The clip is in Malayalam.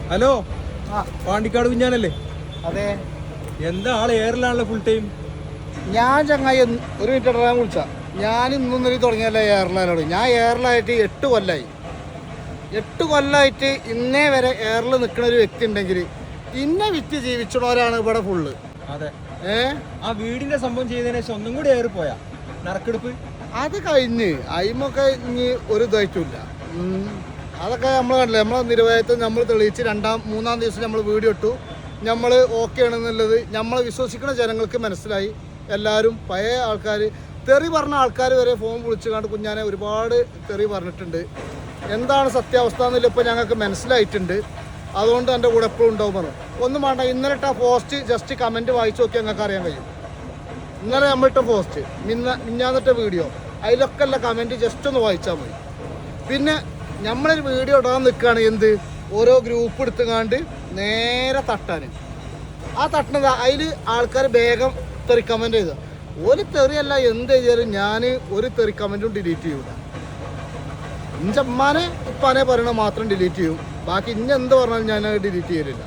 ഹലോ, പാണ്ടിക്കാട് കുഞ്ഞാനല്ലേ? അതെ. എന്താ ആള് എയറിലാണല്ലോ ഫുൾ ടൈം? ഞാൻ ചങ്ങായി ഒരു മിനിറ്റ് ഇടാൻ വിളിച്ച. ഞാൻ ഇന്നൊന്നും തുടങ്ങിയല്ല എയർലൈനോട്. ഞാൻ എയർലൈനായിട്ട് 8 കൊല്ലമായി. 8 കൊല്ലമായിട്ട് ഇന്നേ വരെ എയറിൽ നിൽക്കുന്ന ഒരു വ്യക്തി ഉണ്ടെങ്കിൽ ഇന്നെ വിറ്റ് ജീവിച്ചവരാണ് ഇവിടെ ഫുള്ള്. അതെ. ആ വീടിന്റെ സംഭവം ചെയ്തതിനു ശേഷം ഒന്നും കൂടി എയറി പോയാ നറുക്കെടുപ്പ് അത് കഴിഞ്ഞ് അയിമൊക്കെ ഇനി ഒരു ഇതായിട്ടില്ല. അതൊക്കെ നമ്മൾ കണ്ടില്ല. നമ്മളെ നിരവധിത്വം നമ്മൾ തെളിയിച്ച് 2-3 ദിവസം നമ്മൾ വീഡിയോ ഇട്ടു. നമ്മൾ ഓക്കെ ആണെന്നുള്ളത് നമ്മളെ വിശ്വസിക്കുന്ന ജനങ്ങൾക്ക് മനസ്സിലായി. എല്ലാവരും പഴയ ആൾക്കാർ, തെറി പറഞ്ഞ ആൾക്കാർ വരെ ഫോൺ വിളിച്ചു കണ്ട് കുഞ്ഞാനെ ഒരുപാട് തെറി പറഞ്ഞിട്ടുണ്ട്. എന്താണ് സത്യാവസ്ഥ എന്നില്ല ഇപ്പോൾ ഞങ്ങൾക്ക് മനസ്സിലായിട്ടുണ്ട്. അതുകൊണ്ട് എൻ്റെ കൂടെ എപ്പോഴും ഉണ്ടാവും പറഞ്ഞു. ഒന്നും വേണ്ട, ഇന്നലെ ഇട്ട പോസ്റ്റ് ജസ്റ്റ് കമൻറ്റ് വായിച്ചു നോക്കി ഞങ്ങൾക്ക് അറിയാൻ കഴിയും. ഇന്നലെ നമ്മളിട്ട പോസ്റ്റ്, മിഞ്ഞാന്നിട്ട വീഡിയോ, അതിലൊക്കെ ഉള്ള കമൻറ്റ് ജസ്റ്റ് ഒന്ന് വായിച്ചാൽ മതി. പിന്നെ നമ്മളൊരു വീഡിയോ ഇടാൻ നിൽക്കുകയാണ്, എന്ത് ഓരോ ഗ്രൂപ്പ് എടുത്തുകാണ്ട് നേരെ തട്ടാൻ. ആ തട്ടുന്നത് അതിൽ ആൾക്കാർ വേഗം തെറി കമൻറ്റ് ചെയ്ത. ഒരു തെറിയല്ല എന്ത് ചെയ്താലും ഞാൻ ഒരു തെറി കമൻറ്റും ഡിലീറ്റ് ചെയ്യൂല. ഇഞ്ചമ്മാനെ ഉപ്പാനെ പറയണ മാത്രം ഡിലീറ്റ് ചെയ്യും. ബാക്കി ഇഞ്ഞ എന്ത് പറഞ്ഞാലും ഞാൻ ഡിലീറ്റ് ചെയ്യലില്ല.